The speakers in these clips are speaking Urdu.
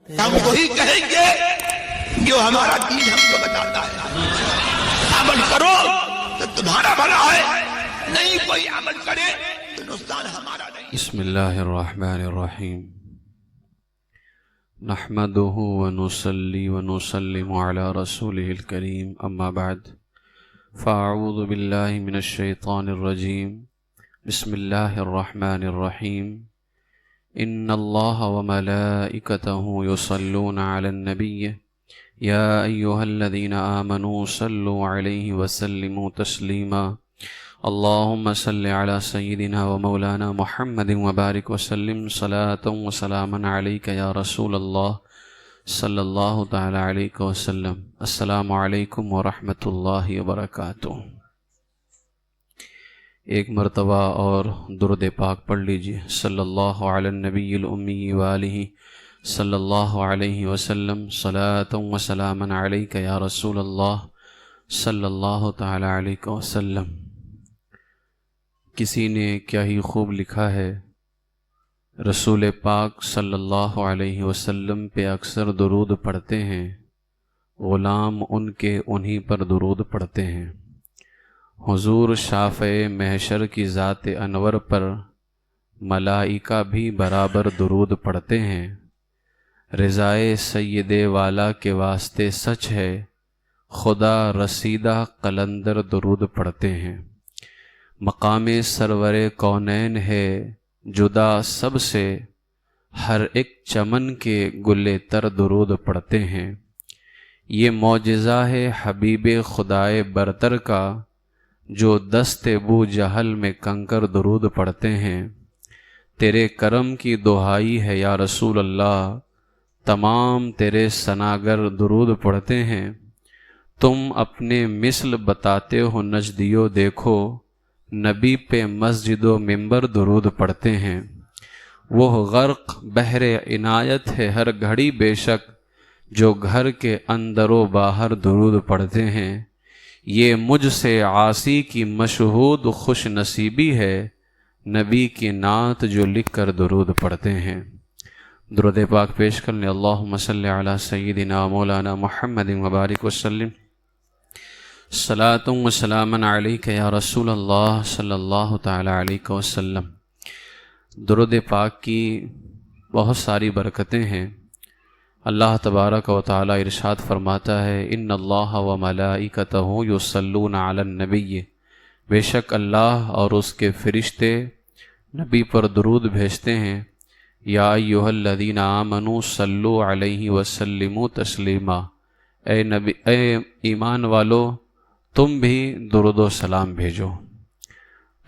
ہم وہی کہیں گے جو ہمارا دین ہم کو بتاتا ہے. عمل کرو تو تمہارا بھلا ہے، نہیں کوئی عمل کرے تو نقصان ہمارا نہیں. بسم اللہ الرحمن الرحیم. نحمده ونصلي ونسلم على رسوله الكريم، اما بعد فاعوذ باللہ من الشیطان الرجیم. بسم اللہ الرحمن الرحیم. ان اللہ وملائکته یصلون علی النبی یا ایہا الذین آمنوا صلوا علیہ وسلموا تسلیما. اللہم صل علی سیدنا ومولانا محمد وبارک وسلم صلاة وسلاما علیک یا رسول اللہ صلی اللہ تعالی علیہ وسلم. السلام علیکم ورحمۃ اللہ وبرکاتہ. ایک مرتبہ اور درود پاک پڑھ لیجئے. صلی اللہ علی النبی الامی وآلہ صلی اللہ علیہ وسلم صلاة وسلاما علیک یا رسول اللہ صلی اللہ تعالی علیہ وسلم. کسی نے کیا ہی خوب لکھا ہے، رسول پاک صلی اللہ علیہ وسلم پہ اکثر درود پڑھتے ہیں، غلام ان کے انہی پر درود پڑھتے ہیں. حضور شافع محشر کی ذات انور پر ملائکہ بھی برابر درود پڑھتے ہیں. رضائے سید والا کے واسطے سچ ہے، خدا رسیدہ قلندر درود پڑھتے ہیں. مقام سرور کونین ہے جدا سب سے، ہر ایک چمن کے گلے تر درود پڑھتے ہیں. یہ معجزہ ہے حبیب خدائے برتر کا، جو دست بو جہل میں کنکر درود پڑھتے ہیں. تیرے کرم کی دہائی ہے یا رسول اللہ، تمام تیرے ثناگر درود پڑھتے ہیں. تم اپنے مثل بتاتے ہو نجدیو دیکھو، نبی پہ مسجد و منبر درود پڑھتے ہیں. وہ غرق بحر عنایت ہے ہر گھڑی بے شک، جو گھر کے اندر و باہر درود پڑھتے ہیں. یہ مجھ سے عاصی کی مشہود خوش نصیبی ہے، نبی کی نعت جو لکھ کر درود پڑھتے ہیں. درود پاک پیش کرنے. اللہم صلی علی سیدنا مولانا محمد وبارک وسلم صلاۃ و سلاما علیک یا رسول اللہ صلی اللہ تعالی علیہ وسلم. درود پاک کی بہت ساری برکتیں ہیں. اللہ تبارک و تعالی ارشاد فرماتا ہے، ان اللہ و ملائکتہ یصلون علی النبی، بے شک اللہ اور اس کے فرشتے نبی پر درود بھیجتے ہیں. یا ایھا الذین آمنوا صلوا علیہ وسلموا تسلیما، اے نبی، اے ایمان والو تم بھی درود و سلام بھیجو.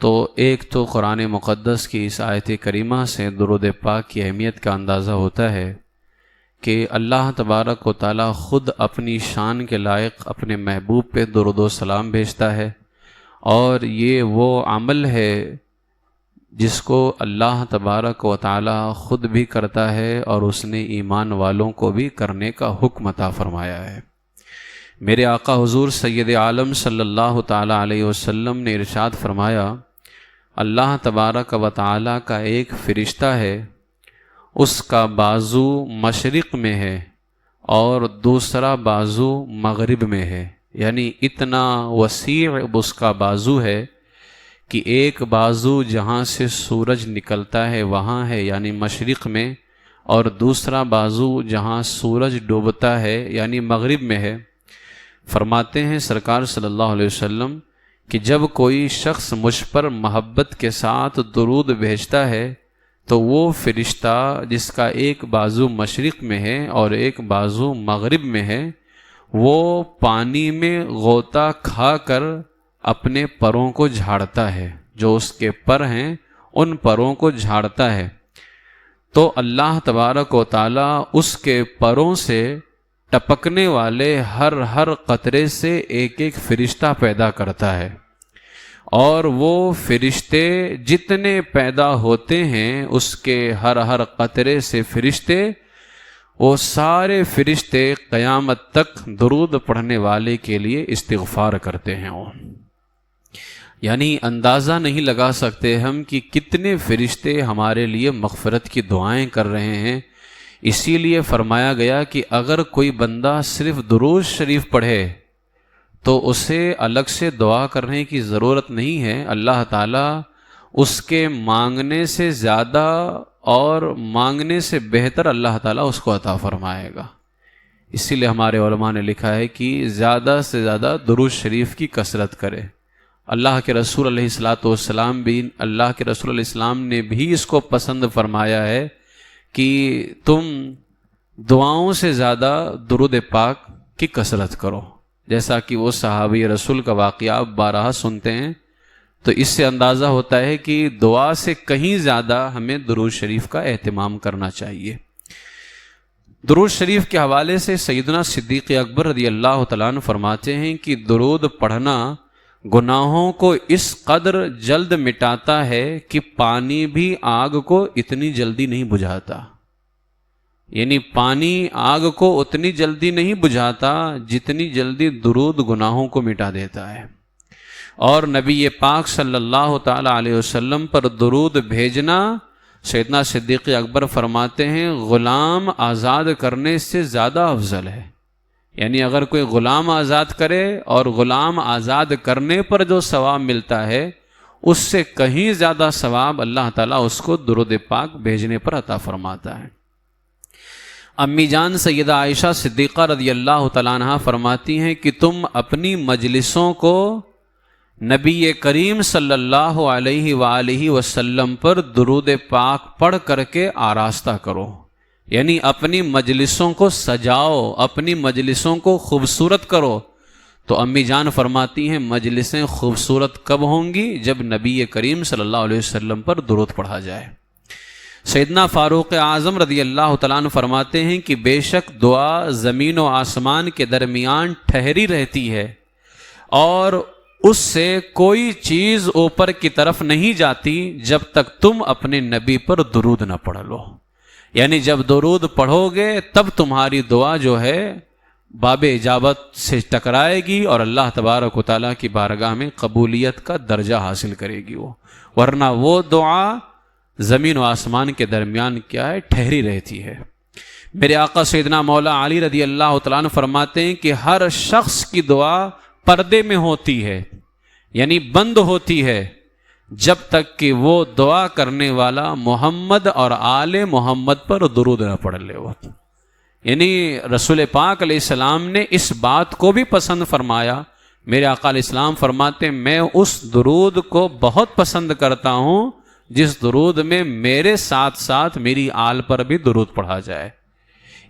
تو ایک تو قرآن مقدس کی اس آیت کریمہ سے درود پاک کی اہمیت کا اندازہ ہوتا ہے کہ اللہ تبارک و تعالی خود اپنی شان کے لائق اپنے محبوب پہ درود و سلام بھیجتا ہے، اور یہ وہ عمل ہے جس کو اللہ تبارک و تعالی خود بھی کرتا ہے اور اس نے ایمان والوں کو بھی کرنے کا حکم عطا فرمایا ہے. میرے آقا حضور سید عالم صلی اللہ تعالی علیہ وسلم نے ارشاد فرمایا، اللہ تبارک و تعالی کا ایک فرشتہ ہے، اس کا بازو مشرق میں ہے اور دوسرا بازو مغرب میں ہے. یعنی اتنا وسیع اس کا بازو ہے کہ ایک بازو جہاں سے سورج نکلتا ہے وہاں ہے یعنی مشرق میں، اور دوسرا بازو جہاں سورج ڈوبتا ہے یعنی مغرب میں ہے. فرماتے ہیں سرکار صلی اللہ علیہ وسلم کہ جب کوئی شخص مجھ پر محبت کے ساتھ درود بھیجتا ہے تو وہ فرشتہ جس کا ایک بازو مشرق میں ہے اور ایک بازو مغرب میں ہے، وہ پانی میں غوطہ کھا کر اپنے پروں کو جھاڑتا ہے. جو اس کے پر ہیں ان پروں کو جھاڑتا ہے. تو اللہ تبارک و تعالی اس کے پروں سے ٹپکنے والے ہر قطرے سے ایک ایک فرشتہ پیدا کرتا ہے، اور وہ فرشتے جتنے پیدا ہوتے ہیں اس کے ہر قطرے سے فرشتے، وہ سارے فرشتے قیامت تک درود پڑھنے والے کے لیے استغفار کرتے ہیں. یعنی اندازہ نہیں لگا سکتے ہم کہ کتنے فرشتے ہمارے لیے مغفرت کی دعائیں کر رہے ہیں. اسی لیے فرمایا گیا کہ اگر کوئی بندہ صرف درود شریف پڑھے تو اسے الگ سے دعا کرنے کی ضرورت نہیں ہے، اللہ تعالیٰ اس کے مانگنے سے زیادہ اور مانگنے سے بہتر اللہ تعالیٰ اس کو عطا فرمائے گا۔ اسی لیے ہمارے علماء نے لکھا ہے کہ زیادہ سے زیادہ درود شریف کی کثرت کرے۔ اللہ کے رسول علیہ الصلاۃ والسلام بھی اللہ کے رسول علیہ السلام نے بھی اس کو پسند فرمایا ہے کہ تم دعاؤں سے زیادہ درود پاک کی کثرت کرو، جیسا کہ وہ صحابی رسول کا واقعہ آپ بارہا سنتے ہیں، تو اس سے اندازہ ہوتا ہے کہ دعا سے کہیں زیادہ ہمیں درود شریف کا اہتمام کرنا چاہیے۔ درود شریف کے حوالے سے سیدنا صدیق اکبر رضی اللہ تعالیٰ عنہ فرماتے ہیں کہ درود پڑھنا گناہوں کو اس قدر جلد مٹاتا ہے کہ پانی بھی آگ کو اتنی جلدی نہیں بجھاتا، یعنی پانی آگ کو اتنی جلدی نہیں بجھاتا جتنی جلدی درود گناہوں کو مٹا دیتا ہے۔ اور نبی پاک صلی اللہ تعالی علیہ وسلم پر درود بھیجنا، سیدنا صدیق اکبر فرماتے ہیں، غلام آزاد کرنے سے زیادہ افضل ہے۔ یعنی اگر کوئی غلام آزاد کرے اور غلام آزاد کرنے پر جو ثواب ملتا ہے اس سے کہیں زیادہ ثواب اللہ تعالیٰ اس کو درود پاک بھیجنے پر عطا فرماتا ہے۔ امی جان سیدہ عائشہ صدیقہ رضی اللہ تعالیٰ عنہ فرماتی ہیں کہ تم اپنی مجلسوں کو نبی کریم صلی اللہ علیہ وآلہ وسلم پر درود پاک پڑھ کر کے آراستہ کرو، یعنی اپنی مجلسوں کو سجاؤ، اپنی مجلسوں کو خوبصورت کرو۔ تو امی جان فرماتی ہیں مجلسیں خوبصورت کب ہوں گی؟ جب نبی کریم صلی اللہ علیہ وسلم پر درود پڑھا جائے۔ سیدنا فاروق اعظم رضی اللہ تعالیٰ عنہ فرماتے ہیں کہ بے شک دعا زمین و آسمان کے درمیان ٹھہری رہتی ہے اور اس سے کوئی چیز اوپر کی طرف نہیں جاتی جب تک تم اپنے نبی پر درود نہ پڑھ لو۔ یعنی جب درود پڑھو گے تب تمہاری دعا جو ہے باب اجابت سے ٹکرائے گی اور اللہ تبارک و تعالیٰ کی بارگاہ میں قبولیت کا درجہ حاصل کرے گی وہ، ورنہ وہ دعا زمین و آسمان کے درمیان کیا ہے؟ ٹھہری رہتی ہے۔ میرے آقا سیدنا مولا علی رضی اللہ تعالیٰ عنہ فرماتے ہیں کہ ہر شخص کی دعا پردے میں ہوتی ہے، یعنی بند ہوتی ہے، جب تک کہ وہ دعا کرنے والا محمد اور آل محمد پر درود نہ پڑھ لے وہ۔ یعنی رسول پاک علیہ السلام نے اس بات کو بھی پسند فرمایا۔ میرے آقا علیہ السلام فرماتے ہیں میں اس درود کو بہت پسند کرتا ہوں جس درود میں میرے ساتھ ساتھ میری آل پر بھی درود پڑھا جائے۔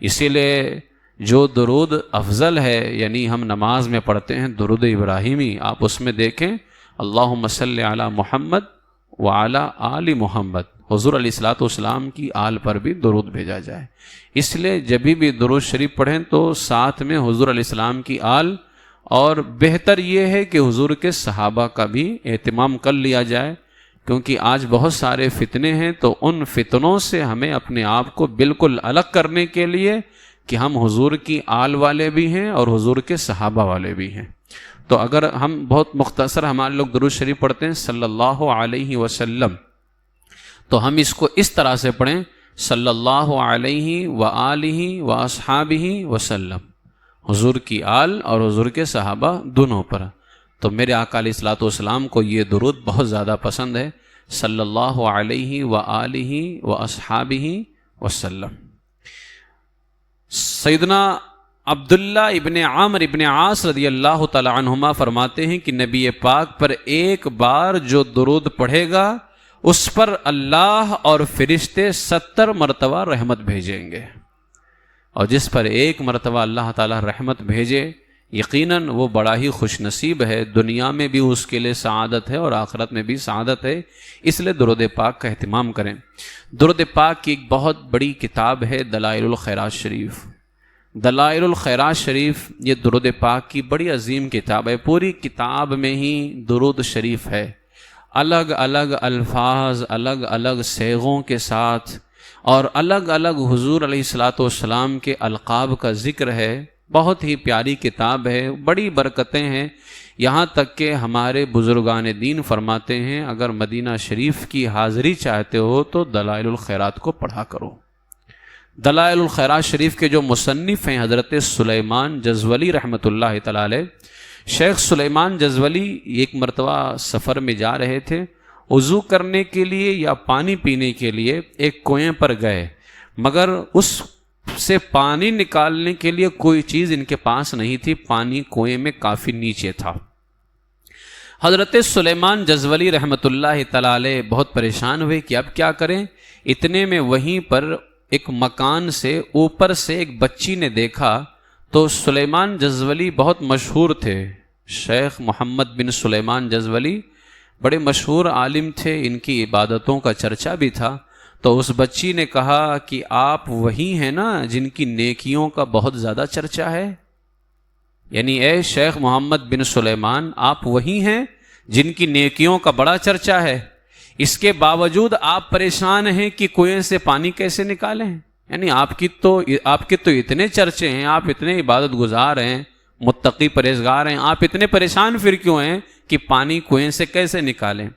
اسی لیے جو درود افضل ہے، یعنی ہم نماز میں پڑھتے ہیں درود ابراہیمی، آپ اس میں دیکھیں اللہم صلی علی محمد وعلی آل محمد، حضور علیہ الصلوۃ والسلام کی آل پر بھی درود بھیجا جائے۔ اس لیے جب بھی درود شریف پڑھیں تو ساتھ میں حضور علیہ السلام کی آل، اور بہتر یہ ہے کہ حضور کے صحابہ کا بھی اہتمام کر لیا جائے، کیونکہ آج بہت سارے فتنے ہیں، تو ان فتنوں سے ہمیں اپنے آپ کو بالکل الگ کرنے کے لیے کہ ہم حضور کی آل والے بھی ہیں اور حضور کے صحابہ والے بھی ہیں۔ تو اگر ہم بہت مختصر ہمارے لوگ درود شریف پڑھتے ہیں صلی اللہ علیہ وسلم، تو ہم اس کو اس طرح سے پڑھیں صلی اللہ علیہ وآلہ واصحابہ وسلم، حضور کی آل اور حضور کے صحابہ دونوں پر۔ تو میرے آقا علیہ الصلوۃ والسلام کو یہ درود بہت زیادہ پسند ہے، صلی اللہ علیہ وآلہ واصحابہ وسلم۔ سیدنا عبداللہ ابن عامر ابن عاص رضی اللہ تعالی عنہما فرماتے ہیں کہ نبی پاک پر ایک بار جو درود پڑھے گا اس پر اللہ اور فرشتے 70 مرتبہ رحمت بھیجیں گے، اور جس پر ایک مرتبہ اللہ تعالی رحمت بھیجے یقیناً وہ بڑا ہی خوش نصیب ہے، دنیا میں بھی اس کے لیے سعادت ہے اور آخرت میں بھی سعادت ہے۔ اس لیے درود پاک کا اہتمام کریں۔ درود پاک کی ایک بہت بڑی کتاب ہے دلائل الخیرات شریف۔ دلائل الخیرات شریف یہ درود پاک کی بڑی عظیم کتاب ہے۔ پوری کتاب میں ہی درود شریف ہے، الگ الگ الفاظ، الگ الگ صیغوں کے ساتھ، اور الگ الگ حضور علیہ الصلوۃ والسلام کے القاب کا ذکر ہے۔ بہت ہی پیاری کتاب ہے، بڑی برکتیں ہیں، یہاں تک کہ ہمارے بزرگان دین فرماتے ہیں اگر مدینہ شریف کی حاضری چاہتے ہو تو دلائل الخیرات کو پڑھا کرو۔ دلائل الخیرات شریف کے جو مصنف ہیں حضرت سلیمان جزولی رحمۃ اللہ تعالی علیہ، شیخ سلیمان جزولی ایک مرتبہ سفر میں جا رہے تھے، وضو کرنے کے لیے یا پانی پینے کے لیے ایک کنویں پر گئے، مگر اس سے پانی نکالنے کے لیے کوئی چیز ان کے پاس نہیں تھی، پانی کنویں میں کافی نیچے تھا۔ حضرت سلیمان جزولی رحمۃ اللہ تعالی علیہ بہت پریشان ہوئے کہ اب کیا کریں۔ اتنے میں وہیں پر ایک مکان سے اوپر سے ایک بچی نے دیکھا، تو سلیمان جزولی بہت مشہور تھے، شیخ محمد بن سلیمان جزولی بڑے مشہور عالم تھے، ان کی عبادتوں کا چرچا بھی تھا۔ تو اس بچی نے کہا کہ آپ وہی ہیں نا جن کی نیکیوں کا بہت زیادہ چرچا ہے، یعنی اے شیخ محمد بن سلیمان آپ وہی ہیں جن کی نیکیوں کا بڑا چرچا ہے، اس کے باوجود آپ پریشان ہیں کہ کنویں سے پانی کیسے نکالیں، یعنی آپ کے تو اتنے چرچے ہیں، آپ اتنے عبادت گزار ہیں، متقی پرہیزگار ہیں، آپ اتنے پریشان پھر کیوں ہیں کہ پانی کنویں سے کیسے نکالیں۔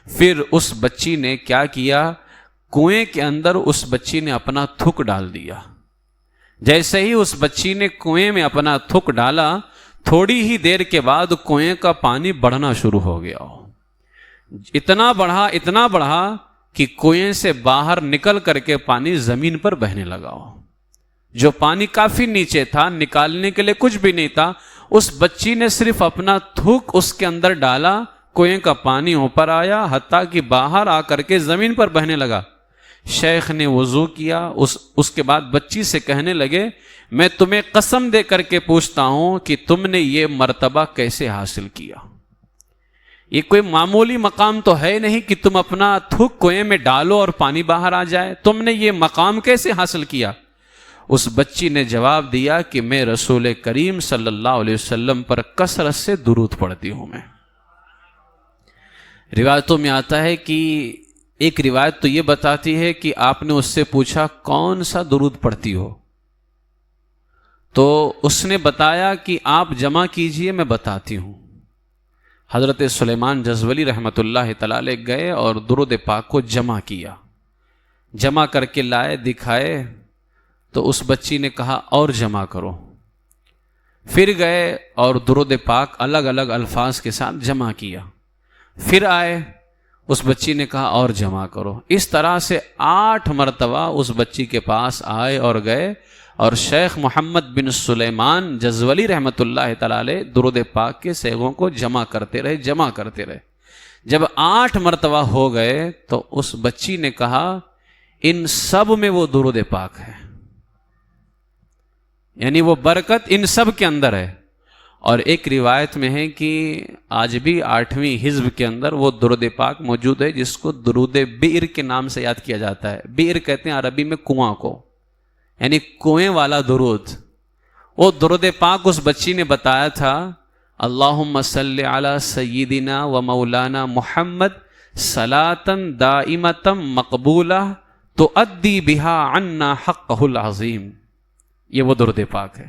پھر اس بچی نے کیا کیا، کنویں کے اندر اس بچی نے اپنا تھک ڈال دیا۔ جیسے ہی اس بچی نے کنویں میں اپنا تھک ڈالا، تھوڑی ہی دیر کے بعد کنویں کا پانی بڑھنا شروع ہو گیا، اتنا بڑھا کہ کنویں سے باہر نکل کر کے پانی زمین پر بہنے لگا۔ جو پانی کافی نیچے تھا، نکالنے کے لیے کچھ بھی نہیں تھا، اس بچی نے صرف اپنا تھوک اس کے اندر ڈالا، کنویں کا پانی اوپر آیا، حتیٰ کہ باہر آ کر کے زمین پر بہنے لگا۔ شیخ نے وضو کیا، اس کے بعد بچی سے کہنے لگے، میں تمہیں قسم دے کر کے پوچھتا ہوں کہ تم نے یہ مرتبہ کیسے حاصل کیا؟ یہ کوئی معمولی مقام تو ہے نہیں کہ تم اپنا تھوک کنویں میں ڈالو اور پانی باہر آ جائے، تم نے یہ مقام کیسے حاصل کیا؟ اس بچی نے جواب دیا کہ میں رسول کریم صلی اللہ علیہ وسلم پر کثرت سے درود پڑھتی ہوں۔ میں روایتوں میں آتا ہے کہ ایک روایت تو یہ بتاتی ہے کہ آپ نے اس سے پوچھا کون سا درود پڑھتی ہو، تو اس نے بتایا کہ آپ جمع کیجئے میں بتاتی ہوں۔ حضرت سلیمان جزولی رحمۃ اللہ تعالی علیہ گئے اور درود پاک کو جمع کیا، جمع کر کے لائے، دکھائے، تو اس بچی نے کہا اور جمع کرو۔ پھر گئے اور درود پاک الگ الگ الفاظ کے ساتھ جمع کیا، پھر آئے، اس بچی نے کہا اور جمع کرو۔ اس طرح سے 8 مرتبہ اس بچی کے پاس آئے اور گئے، اور شیخ محمد بن سلیمان جزولی رحمۃ اللہ تعالی علیہ درود پاک کے صیغوں کو جمع کرتے رہے۔ جب 8 مرتبہ ہو گئے تو اس بچی نے کہا ان سب میں وہ درود پاک ہے، یعنی وہ برکت ان سب کے اندر ہے۔ اور ایک روایت میں ہے کہ آج بھی 8ویں حزب کے اندر وہ درود پاک موجود ہے، جس کو درود بئر کے نام سے یاد کیا جاتا ہے۔ بئر کہتے ہیں عربی میں کنواں کو، یعنی کنویں والا درود۔ وہ درود پاک اس بچی نے بتایا تھا، اللہم صلی علی سیدنا و مولانا محمد صلاۃ دائمۃ مقبولہ تؤدی بہا عنا حقہ العظیم۔ یہ وہ درود پاک ہے۔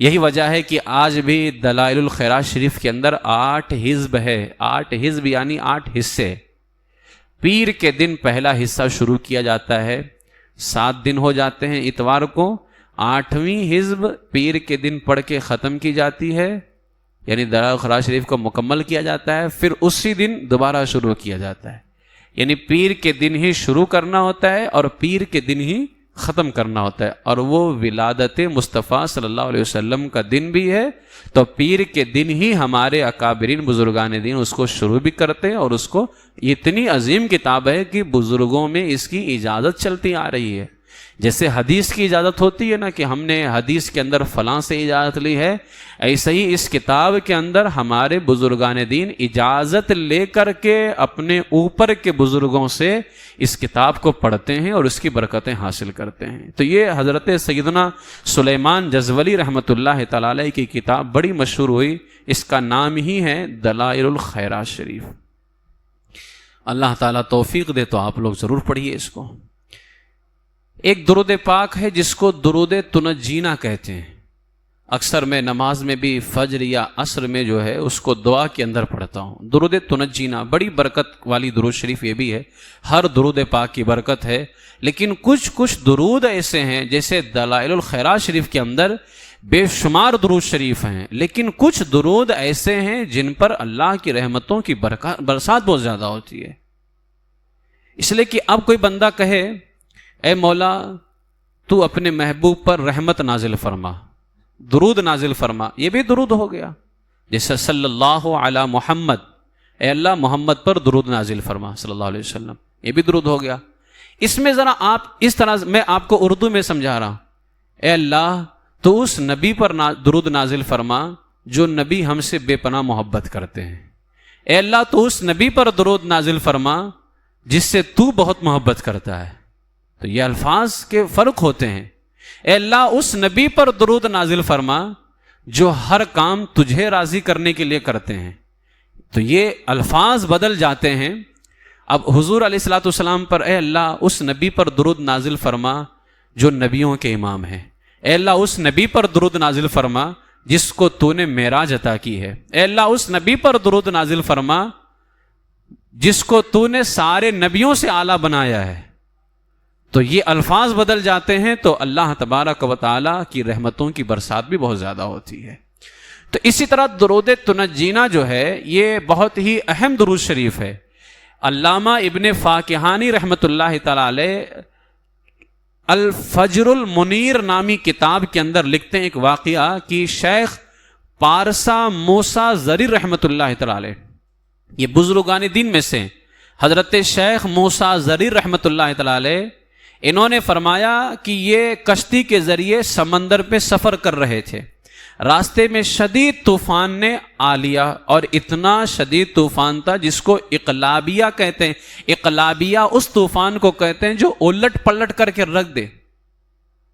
یہی وجہ ہے کہ آج بھی دلائل الخیرات شریف کے اندر 8 حزب ہے، 8 حزب یعنی 8 حصے۔ پیر کے دن پہلا حصہ شروع کیا جاتا ہے، 7 دن ہو جاتے ہیں اتوار کو، 8ویں حزب پیر کے دن پڑھ کے ختم کی جاتی ہے، یعنی دلائل الخیرات شریف کو مکمل کیا جاتا ہے، پھر اسی دن دوبارہ شروع کیا جاتا ہے، یعنی پیر کے دن ہی شروع کرنا ہوتا ہے اور پیر کے دن ہی ختم کرنا ہوتا ہے۔ اور وہ ولادت مصطفیٰ صلی اللہ علیہ وسلم کا دن بھی ہے، تو پیر کے دن ہی ہمارے اکابرین بزرگان دین اس کو شروع بھی کرتے ہیں، اور اس کو اتنی عظیم کتاب ہے کہ بزرگوں میں اس کی اجازت چلتی آ رہی ہے۔ جیسے حدیث کی اجازت ہوتی ہے نا کہ ہم نے حدیث کے اندر فلاں سے اجازت لی ہے، ایسے ہی اس کتاب کے اندر ہمارے بزرگان دین اجازت لے کر کے اپنے اوپر کے بزرگوں سے اس کتاب کو پڑھتے ہیں اور اس کی برکتیں حاصل کرتے ہیں۔ تو یہ حضرت سیدنا سلیمان جزولی رحمۃ اللہ تعالی علیہ کی کتاب بڑی مشہور ہوئی، اس کا نام ہی ہے دلائل الخیرات شریف۔ اللہ تعالیٰ توفیق دے تو آپ لوگ ضرور پڑھیے اس کو۔ ایک درود پاک ہے جس کو درود تنجینا کہتے ہیں، اکثر میں نماز میں بھی فجر یا عصر میں جو ہے اس کو دعا کے اندر پڑھتا ہوں. درود تنجینا بڑی برکت والی درود شریف یہ بھی ہے. ہر درود پاک کی برکت ہے، لیکن کچھ درود ایسے ہیں جیسے دلائل الخیرات شریف کے اندر بے شمار درود شریف ہیں، لیکن کچھ درود ایسے ہیں جن پر اللہ کی رحمتوں کی برسات بہت زیادہ ہوتی ہے. اس لیے کہ اب کوئی بندہ کہے اے مولا تو اپنے محبوب پر رحمت نازل فرما، درود نازل فرما، یہ بھی درود ہو گیا. جیسے صلی اللہ علی محمد، اے اللہ محمد پر درود نازل فرما صلی اللہ علیہ وسلم، یہ بھی درود ہو گیا. اس میں ذرا آپ اس طرح میں آپ کو اردو میں سمجھا رہا ہوں، اے اللہ تو اس نبی پر درود نازل فرما جو نبی ہم سے بے پناہ محبت کرتے ہیں. اے اللہ تو اس نبی پر درود نازل فرما جس سے تو بہت محبت کرتا ہے. تو یہ الفاظ کے فرق ہوتے ہیں. اے اللہ اس نبی پر درود نازل فرما جو ہر کام تجھے راضی کرنے کے لیے کرتے ہیں. تو یہ الفاظ بدل جاتے ہیں. اب حضور علیہ الصلوۃ والسلام پر اے اللہ اس نبی پر درود نازل فرما جو نبیوں کے امام ہیں. اے اللہ اس نبی پر درود نازل فرما جس کو تو نے معراج عطا کی ہے. اے اللہ اس نبی پر درود نازل فرما جس کو تو نے سارے نبیوں سے اعلیٰ بنایا ہے. تو یہ الفاظ بدل جاتے ہیں تو اللہ تبارک و تعالی کی رحمتوں کی برسات بھی بہت زیادہ ہوتی ہے. تو اسی طرح درود تنجینا جو ہے یہ بہت ہی اہم درود شریف ہے. علامہ ابن فاکہانی رحمۃ اللہ تعالی علیہ الفجر المنیر نامی کتاب کے اندر لکھتے ہیں ایک واقعہ کہ شیخ پارسا موسیٰ زریر رحمۃ اللہ تعالی علیہ، یہ بزرگان دین میں سے حضرت شیخ موسیٰ زریر رحمۃ اللہ تعالی علیہ، انہوں نے فرمایا کہ یہ کشتی کے ذریعے سمندر پہ سفر کر رہے تھے. راستے میں شدید طوفان نے آ لیا اور اتنا شدید طوفان تھا جس کو اقلابیہ کہتے ہیں. اقلابیہ اس طوفان کو کہتے ہیں جو الٹ پلٹ کر کے رکھ دے.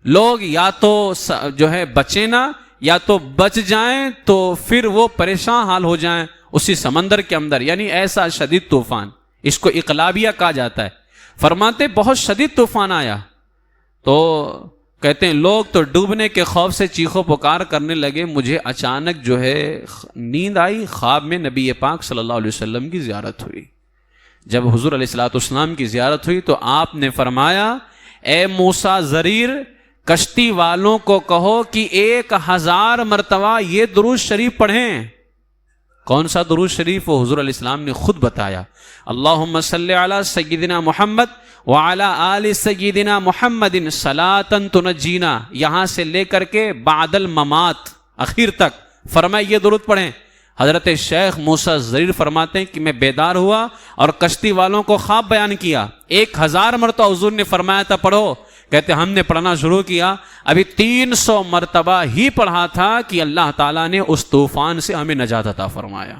لوگ یا تو جو ہے بچیں نہ، یا تو بچ جائیں تو پھر وہ پریشان حال ہو جائیں اسی سمندر کے اندر. یعنی ایسا شدید طوفان، اس کو اقلابیہ کہا جاتا ہے. فرماتے بہت شدید طوفان آیا تو کہتے ہیں لوگ تو ڈوبنے کے خوف سے چیخو پکار کرنے لگے. مجھے اچانک جو ہے نیند آئی، خواب میں نبی پاک صلی اللہ علیہ وسلم کی زیارت ہوئی. جب حضور علیہ الصلوۃ والسلام کی زیارت ہوئی تو آپ نے فرمایا اے موسیٰ زریر، کشتی والوں کو کہو کہ 1000 مرتبہ یہ درود شریف پڑھیں. کون سا درود شریف؟ وہ حضور علیہ السلام نے خود بتایا. اللہم صلی علی سیدنا محمد وعلی آل سیدنا محمد صلاۃ تنجینا، یہاں سے لے کر کے بعد الممات اخیر تک فرمائے یہ درود پڑھیں. حضرت شیخ موسیٰ زریر فرماتے ہیں کہ میں بیدار ہوا اور کشتی والوں کو خواب بیان کیا. 1000 مرتبہ حضور نے فرمایا تھا پڑھو. کہتے ہم نے پڑھنا شروع کیا، ابھی 300 مرتبہ ہی پڑھا تھا کہ اللہ تعالیٰ نے اس طوفان سے ہمیں نجات عطا فرمایا.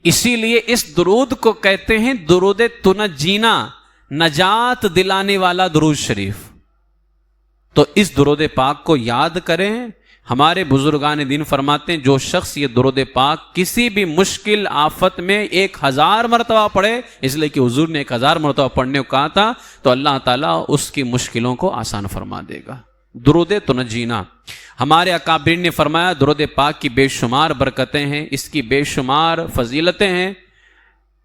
اسی لیے اس درود کو کہتے ہیں درود تنجینا، نجات دلانے والا درود شریف. تو اس درود پاک کو یاد کریں. ہمارے بزرگان دین فرماتے ہیں جو شخص یہ درود پاک کسی بھی مشکل آفت میں 1000 مرتبہ پڑھے، اس لیے کہ حضور نے 1000 مرتبہ پڑھنے کو کہا تھا، تو اللہ تعالیٰ اس کی مشکلوں کو آسان فرما دے گا. درود تنجینا، ہمارے اکابرین نے فرمایا درود پاک کی بے شمار برکتیں ہیں، اس کی بے شمار فضیلتیں ہیں.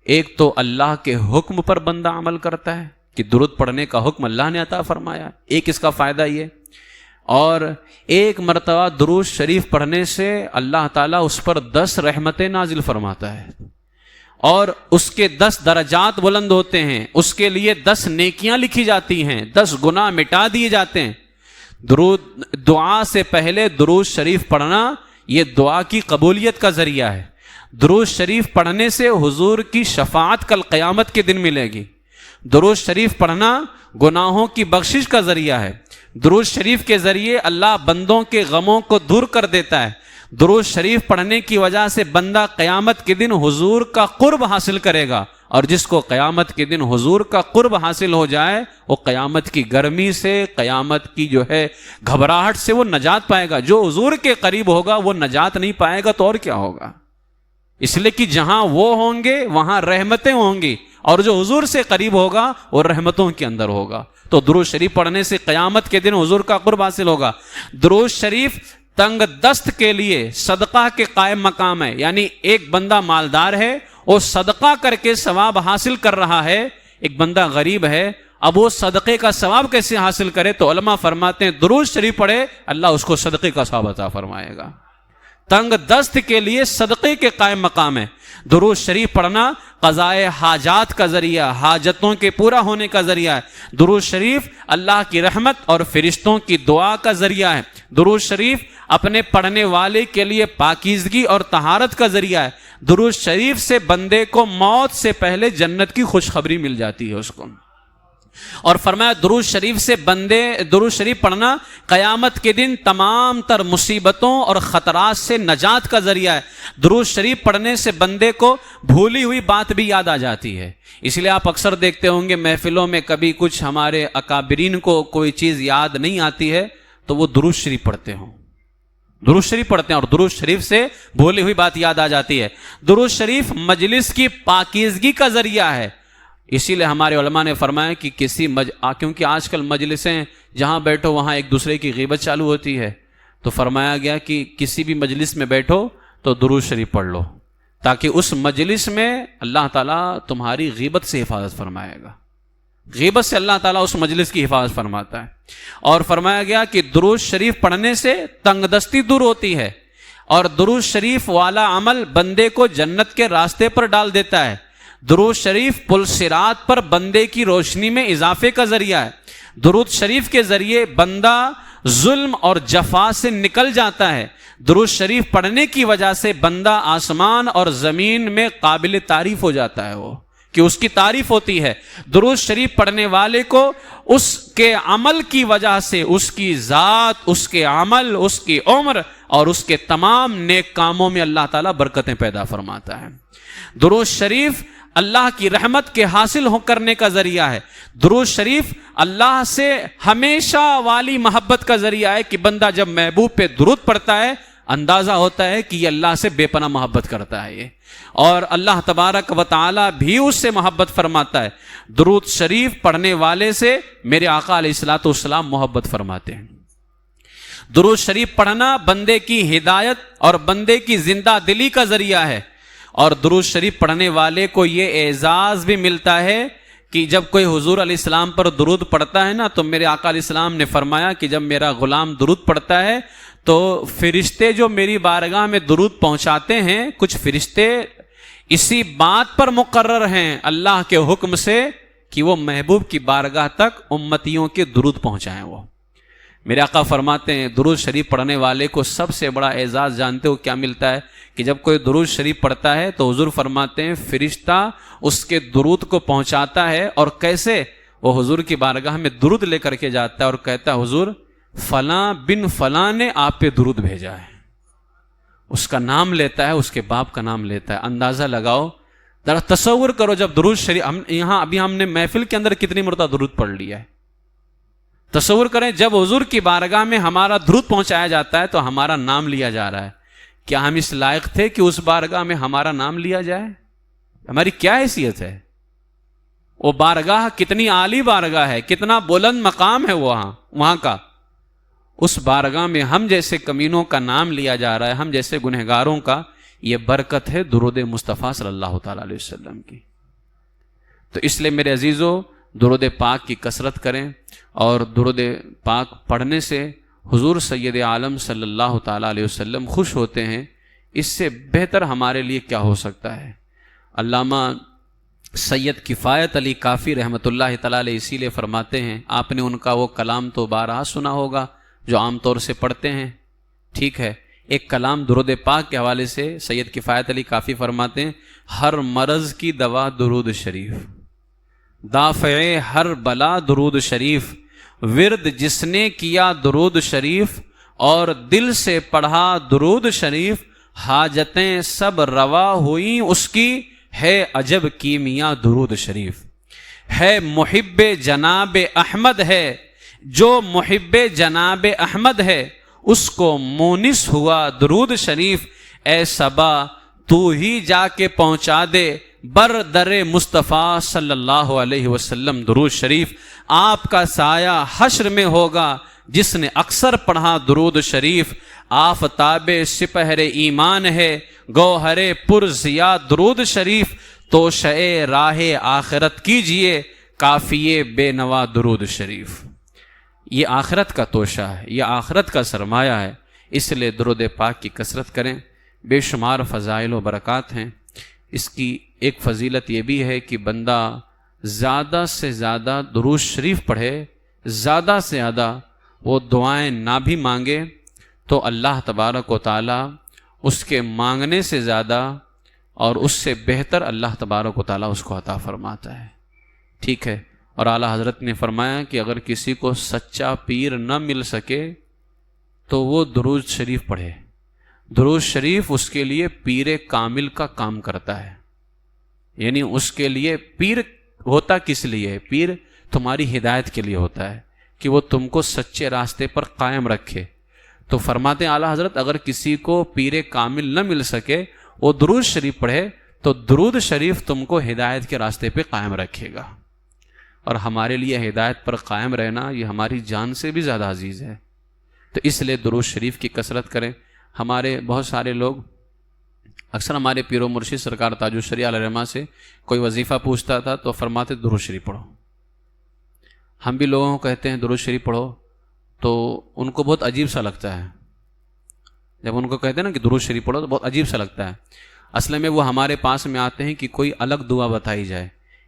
ایک تو اللہ کے حکم پر بندہ عمل کرتا ہے کہ درود پڑھنے کا حکم اللہ نے عطا فرمایا، ایک اس کا فائدہ یہ. اور ایک مرتبہ درود شریف پڑھنے سے اللہ تعالیٰ اس پر 10 رحمتیں نازل فرماتا ہے اور اس کے 10 درجات بلند ہوتے ہیں. اس کے لیے 10 نیکیاں لکھی جاتی ہیں، 10 گناہ مٹا دیے جاتے ہیں. دعا سے پہلے درود شریف پڑھنا یہ دعا کی قبولیت کا ذریعہ ہے. درود شریف پڑھنے سے حضور کی شفاعت کل قیامت کے دن ملے گی. درود شریف پڑھنا گناہوں کی بخشش کا ذریعہ ہے. درود شریف کے ذریعے اللہ بندوں کے غموں کو دور کر دیتا ہے. درود شریف پڑھنے کی وجہ سے بندہ قیامت کے دن حضور کا قرب حاصل کرے گا، اور جس کو قیامت کے دن حضور کا قرب حاصل ہو جائے وہ قیامت کی گرمی سے، قیامت کی جو ہے گھبراہٹ سے وہ نجات پائے گا. جو حضور کے قریب ہوگا وہ نجات نہیں پائے گا تو اور کیا ہوگا. اس لیے کہ جہاں وہ ہوں گے وہاں رحمتیں ہوں گی، اور جو حضور سے قریب ہوگا وہ رحمتوں کے اندر ہوگا. تو درود شریف پڑھنے سے قیامت کے دن حضور کا قرب حاصل ہوگا۔ درود شریف تنگ دست کے لیے صدقہ کے قائم مقام ہے، یعنی ایک بندہ مالدار ہے، وہ صدقہ کر کے ثواب حاصل کر رہا ہے، ایک بندہ غریب ہے، اب وہ صدقے کا ثواب کیسے حاصل کرے؟ تو علماء فرماتے ہیں درود شریف پڑھے، اللہ اس کو صدقے کا ثواب عطا فرمائے گا۔ تنگ دست کے لیے صدقے کے قائم مقام ہے۔ درود شریف پڑھنا قضائے حاجات کا ذریعہ، حاجتوں کے پورا ہونے کا ذریعہ ہے۔ درود شریف اللہ کی رحمت اور فرشتوں کی دعا کا ذریعہ ہے۔ درود شریف اپنے پڑھنے والے کے لیے پاکیزگی اور طہارت کا ذریعہ ہے۔ درود شریف سے بندے کو موت سے پہلے جنت کی خوشخبری مل جاتی ہے اس کو۔ اور فرمایا درود شریف سے درود شریف پڑھنا قیامت کے دن تمام تر مصیبتوں اور خطرات سے نجات کا ذریعہ ہے۔ درود شریف پڑھنے سے بندے کو بھولی ہوئی بات بھی یاد آ جاتی ہے۔ اس لیے آپ اکثر دیکھتے ہوں گے محفلوں میں کبھی کچھ ہمارے اکابرین کو کوئی چیز یاد نہیں آتی ہے تو وہ درود شریف پڑھتے ہوں، درود شریف پڑھتے ہیں اور درود شریف سے بھولی ہوئی بات یاد آ جاتی ہے۔ درود شریف مجلس کی پاکیزگی کا ذریعہ ہے۔ اسی لیے ہمارے علماء نے فرمایا کہ کیونکہ آج کل مجلسیں جہاں بیٹھو وہاں ایک دوسرے کی غیبت چالو ہوتی ہے، تو فرمایا گیا کہ کسی بھی مجلس میں بیٹھو تو درود شریف پڑھ لو، تاکہ اس مجلس میں اللہ تعالیٰ تمہاری غیبت سے حفاظت فرمائے گا۔ غیبت سے اللہ تعالیٰ اس مجلس کی حفاظت فرماتا ہے۔ اور فرمایا گیا کہ درود شریف پڑھنے سے تنگ دستی دور ہوتی ہے، اور درود شریف والا عمل بندے کو جنت کے راستے پر ڈال دیتا ہے۔ درود شریف پل صراط پر بندے کی روشنی میں اضافے کا ذریعہ ہے۔ درود شریف کے ذریعے بندہ ظلم اور جفا سے نکل جاتا ہے۔ درود شریف پڑھنے کی وجہ سے بندہ آسمان اور زمین میں قابل تعریف ہو جاتا ہے، وہ کہ اس کی تعریف ہوتی ہے۔ درود شریف پڑھنے والے کو اس کے عمل کی وجہ سے اس کی ذات، اس کے عمل، اس کی عمر اور اس کے تمام نیک کاموں میں اللہ تعالیٰ برکتیں پیدا فرماتا ہے۔ درود شریف اللہ کی رحمت کے حاصل کرنے کا ذریعہ ہے۔ درود شریف اللہ سے ہمیشہ والی محبت کا ذریعہ ہے کہ بندہ جب محبوب پہ درود پڑھتا ہے اندازہ ہوتا ہے کہ یہ اللہ سے بے پناہ محبت کرتا ہے یہ، اور اللہ تبارک و تعالی بھی اس سے محبت فرماتا ہے۔ درود شریف پڑھنے والے سے میرے آقا علیہ الصلوۃ والسلام محبت فرماتے ہیں۔ درود شریف پڑھنا بندے کی ہدایت اور بندے کی زندہ دلی کا ذریعہ ہے، اور درود شریف پڑھنے والے کو یہ اعزاز بھی ملتا ہے کہ جب کوئی حضور علیہ السلام پر درود پڑھتا ہے نا، تو میرے آقا علیہ السلام نے فرمایا کہ جب میرا غلام درود پڑھتا ہے تو فرشتے جو میری بارگاہ میں درود پہنچاتے ہیں، کچھ فرشتے اسی بات پر مقرر ہیں اللہ کے حکم سے کہ وہ محبوب کی بارگاہ تک امتیوں کے درود پہنچائیں۔ وہ میرے آقا فرماتے ہیں درود شریف پڑھنے والے کو سب سے بڑا اعزاز جانتے ہو کیا ملتا ہے؟ کہ جب کوئی درود شریف پڑھتا ہے تو حضور فرماتے ہیں فرشتہ اس کے درود کو پہنچاتا ہے، اور کیسے؟ وہ حضور کی بارگاہ میں درود لے کر کے جاتا ہے اور کہتا ہے حضور فلاں بن فلاں نے آپ پہ درود بھیجا ہے، اس کا نام لیتا ہے، اس کے باپ کا نام لیتا ہے۔ اندازہ لگاؤ، ذرا تصور کرو جب درود شریف ہم نے محفل کے اندر کتنی مرتبہ درود پڑھ لیا ہے۔ تصور کریں جب حضور کی بارگاہ میں ہمارا درود پہنچایا جاتا ہے تو ہمارا نام لیا جا رہا ہے، کیا ہم اس لائق تھے کہ اس بارگاہ میں ہمارا نام لیا جائے؟ ہماری کیا حیثیت ہے؟ وہ بارگاہ کتنی عالی بارگاہ ہے، کتنا بلند مقام ہے وہاں کا، اس بارگاہ میں ہم جیسے کمینوں کا نام لیا جا رہا ہے، ہم جیسے گنہگاروں کا۔ یہ برکت ہے درود مصطفیٰ صلی اللہ تعالیٰ علیہ وسلم کی۔ تو اس لیے میرے عزیزو درود پاک کی کثرت کریں، اور درود پاک پڑھنے سے حضور سید عالم صلی اللہ تعالیٰ علیہ وسلم خوش ہوتے ہیں۔ اس سے بہتر ہمارے لیے کیا ہو سکتا ہے؟ علامہ سید کفایت علی کافی رحمۃ اللہ تعالیٰ علیہ اسی لیے فرماتے ہیں، آپ نے ان کا وہ کلام تو بارہا سنا ہوگا جو عام طور سے پڑھتے ہیں، ٹھیک ہے؟ ایک کلام درود پاک کے حوالے سے سید کفایت علی کافی فرماتے ہیں، ہر مرض کی دوا درود شریف، دافع ہر بلا درود شریف، ورد جس نے کیا درود شریف اور دل سے پڑھا درود شریف، حاجتیں سب روا ہوئیں اس کی، ہے عجب کیمیا درود شریف۔ ہے محب جناب احمد ہے، جو محب جناب احمد ہے اس کو مونس ہوا درود شریف، اے صبا تو ہی جا کے پہنچا دے بر در مصطفیٰ صلی اللہ علیہ وسلم درود شریف۔ آپ کا سایہ حشر میں ہوگا جس نے اکثر پڑھا درود شریف. آفتاب سپہر ایمان ہے گوہر پرضیاء درود شریف. تو شے راہ آخرت کیجئے کافیے بے نوا درود شریف. یہ آخرت کا توشہ ہے, یہ آخرت کا سرمایہ ہے, اس لیے درود پاک کی کثرت کریں. بے شمار فضائل و برکات ہیں. اس کی ایک فضیلت یہ بھی ہے کہ بندہ زیادہ سے زیادہ درود شریف پڑھے, زیادہ سے زیادہ وہ دعائیں نہ بھی مانگے تو اللہ تبارک و تعالی اس کے مانگنے سے زیادہ اور اس سے بہتر اللہ تبارک و تعالی اس کو عطا فرماتا ہے. ٹھیک ہے. اور اعلیٰ حضرت نے فرمایا کہ اگر کسی کو سچا پیر نہ مل سکے تو وہ درود شریف پڑھے. درود شریف اس کے لیے پیر کامل کا کام کرتا ہے. یعنی اس کے لیے پیر ہوتا کس لیے؟ پیر تمہاری ہدایت کے لیے ہوتا ہے کہ وہ تم کو سچے راستے پر قائم رکھے. تو فرماتے ہیں اعلیٰ حضرت اگر کسی کو پیر کامل نہ مل سکے وہ درود شریف پڑھے تو درود شریف تم کو ہدایت کے راستے پہ قائم رکھے گا. اور ہمارے لیے ہدایت پر قائم رہنا یہ ہماری جان سے بھی زیادہ عزیز ہے. تو اس لیے درود شریف کی کثرت کریں. ہمارے بہت سارے لوگ اکثر ہمارے پیر و مرشد سرکار تاج الشریعہ علیہ رحمہ سے کوئی وظیفہ پوچھتا تھا تو فرماتے درود شریف پڑھو. ہم بھی لوگوں کو کہتے ہیں درود شریف پڑھو تو ان کو بہت عجیب سا لگتا ہے. جب ان کو کہتے ہیں نا کہ درود شریف پڑھو تو بہت عجیب سا لگتا ہے. اصل میں وہ ہمارے پاس میں آتے ہیں کہ کوئی الگ دعا بتائی جائے.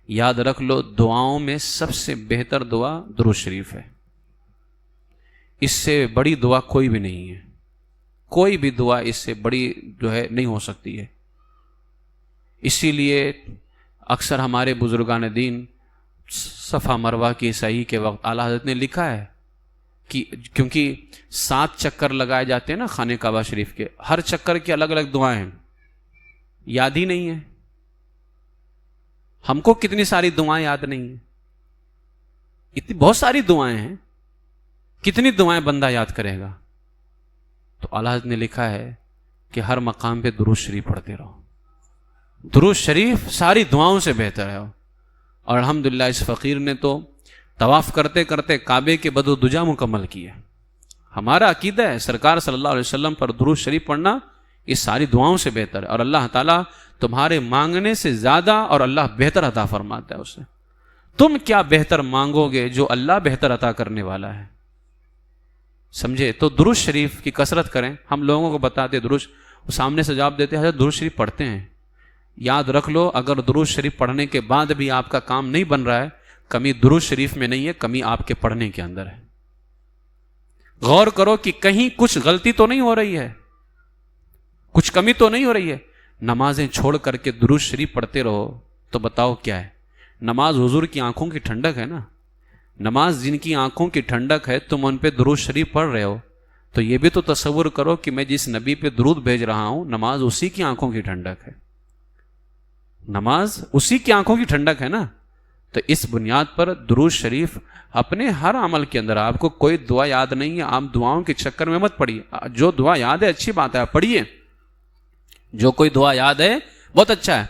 یاد رکھ لو دعاؤں میں سب سے بہتر دعا درود شریف ہے. اس سے بڑی دعا کوئی بھی نہیں ہے. کوئی بھی دعا اس سے بڑی جو ہے نہیں ہو سکتی ہے. اسی لیے اکثر ہمارے بزرگان دین صفا مروہ کی صحیح کے وقت اعلیٰ حضرت نے لکھا ہے کہ کیونکہ 7 چکر لگائے جاتے ہیں نا خانہ کعبہ شریف کے, ہر چکر کی الگ الگ دعائیں ہیں, یاد ہی نہیں ہے. ہم کو کتنی ساری دعائیں یاد نہیں ہیں, اتنی بہت ساری دعائیں ہیں, کتنی دعائیں بندہ یاد کرے گا. تو اعلیٰ حضرت نے لکھا ہے کہ ہر مقام پہ درود شریف پڑھتے رہو. درود شریف ساری دعاؤں سے بہتر ہے. اور الحمدللہ اس فقیر نے تو طواف کرتے کرتے کعبے کے بدو دجا مکمل کیا. ہمارا عقیدہ ہے سرکار صلی اللہ علیہ وسلم پر درود شریف پڑھنا یہ ساری دعاؤں سے بہتر ہے. اور اللہ تعالیٰ تمہارے مانگنے سے زیادہ اور اللہ بہتر عطا فرماتا ہے اسے. تم کیا بہتر مانگو گے جو اللہ بہتر عطا کرنے والا ہے. سمجھے؟ تو درود شریف کی کثرت کریں. ہم لوگوں کو بتاتے درود, سامنے سے جواب دیتے حضرت درود شریف پڑھتے ہیں. یاد رکھ لو اگر درود شریف پڑھنے کے بعد بھی آپ کا کام نہیں بن رہا ہے, کمی درود شریف میں نہیں ہے, کمی آپ کے پڑھنے کے اندر ہے. غور کرو کہ کہیں کچھ غلطی تو نہیں ہو رہی ہے, کچھ کمی تو نہیں ہو رہی ہے. نمازیں چھوڑ کر کے درود شریف پڑھتے رہو تو بتاؤ کیا ہے. نماز حضور کی آنکھوں کی ٹھنڈک ہے نا. نماز جن کی آنکھوں کی ٹھنڈک ہے تم ان پہ درود شریف پڑھ رہے ہو تو یہ بھی تو تصور کرو کہ میں جس نبی پہ درود بھیج رہا ہوں نماز اسی کی آنکھوں کی ٹھنڈک ہے. نماز اسی کی آنکھوں کی ٹھنڈک ہے نا. تو اس بنیاد پر درود شریف اپنے ہر عمل کے اندر, آپ کو کوئی دعا یاد نہیں ہے آپ دعاؤں کے چکر میں مت پڑیے. جو دعا یاد ہے اچھی بات ہے آپ پڑھیے, جو کوئی دعا یاد ہے بہت اچھا ہے.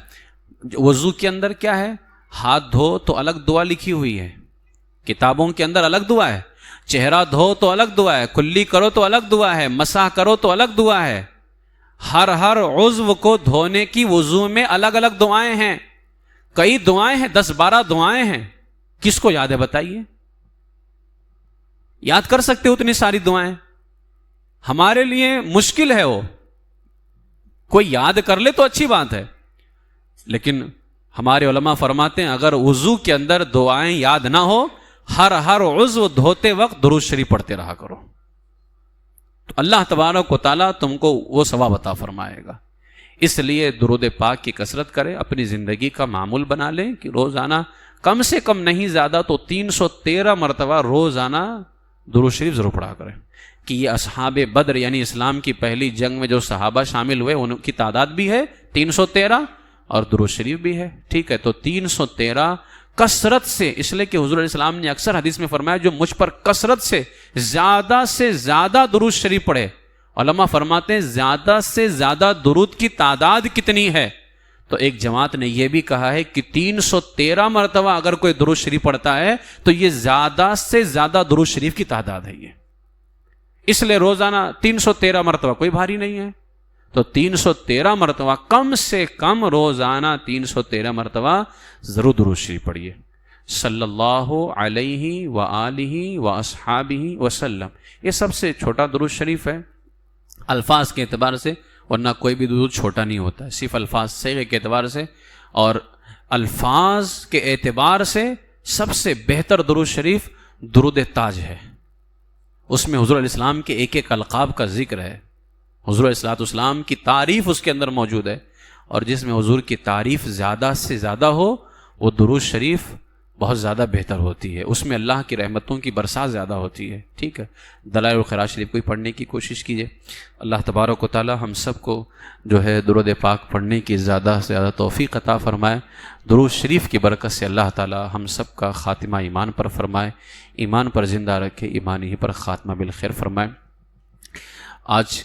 وضو کے اندر کیا ہے, ہاتھ دھو تو الگ دعا لکھی ہوئی ہے, کتابوں کے اندر الگ دعا ہے. چہرہ دھو تو الگ دعا ہے, کلی کرو تو الگ دعا ہے, مسح کرو تو الگ دعا ہے. ہر عضو کو دھونے کی وضو میں الگ الگ دعائیں ہیں. کئی دعائیں ہیں, 10-12 دعائیں ہیں. کس کو یاد ہے بتائیے؟ یاد کر سکتے ہو اتنی ساری دعائیں؟ ہمارے لیے مشکل ہے وہ. کوئی یاد کر لے تو اچھی بات ہے, لیکن ہمارے علماء فرماتے ہیں اگر وضو کے اندر دعائیں یاد نہ ہو, ہر عضو دھوتے وقت درود شریف پڑھتے رہا کرو تو اللہ تبارک و تعالیٰ تم کو وہ ثواب عطا فرمائے گا. اس لیے درود پاک کی کثرت کریں, اپنی زندگی کا معمول بنا لیں کہ روزانہ کم سے کم نہیں زیادہ تو 313 مرتبہ روزانہ درود شریف ضرور پڑھا کریں. کہ یہ اصحاب بدر یعنی اسلام کی پہلی جنگ میں جو صحابہ شامل ہوئے ان کی تعداد بھی ہے 313 اور درود شریف بھی ہے. ٹھیک ہے, تو 313 کثرت سے, اس لیے کہ حضور علیہ السلام نے اکثر حدیث میں فرمایا جو مجھ پر کثرت سے زیادہ درود شریف پڑھے. علماء فرماتے ہیں زیادہ سے زیادہ درود کی تعداد کتنی ہے تو ایک جماعت نے یہ بھی کہا ہے کہ 313 مرتبہ اگر کوئی درود شریف پڑھتا ہے تو یہ زیادہ سے زیادہ درود شریف کی تعداد ہے یہ. اس لیے روزانہ 313 مرتبہ کوئی بھاری نہیں ہے. تو 313 مرتبہ کم سے کم روزانہ 313 مرتبہ ضرور درود شریف پڑھیے. صلی اللہ علیہ وآلہ واصحابہ وسلم. یہ سب سے چھوٹا درود شریف ہے الفاظ کے اعتبار سے، ورنہ کوئی بھی درود چھوٹا نہیں ہوتا ہے، صرف الفاظ صیغے کے اعتبار سے. اور الفاظ کے اعتبار سے سب سے بہتر درود شریف درود تاج ہے. اس میں حضور علیہ السلام کے ایک ایک القاب کا ذکر ہے، حضور علیہ السلام کی تعریف اس کے اندر موجود ہے. اور جس میں حضور کی تعریف زیادہ سے زیادہ ہو وہ درود شریف بہت زیادہ بہتر ہوتی ہے، اس میں اللہ کی رحمتوں کی برسات زیادہ ہوتی ہے. ٹھیک ہے، دلائل الخیرات شریف کو پڑھنے کی کوشش کیجیے. اللہ تبارک و تعالی ہم سب کو جو ہے درود پاک پڑھنے کی زیادہ سے زیادہ توفیق عطا فرمائے. درود شریف کی برکت سے اللہ تعالی ہم سب کا خاتمہ ایمان پر فرمائے، ایمان پر زندہ رکھے، ایمان ہی پر خاتمہ بالخیر فرمائے. آج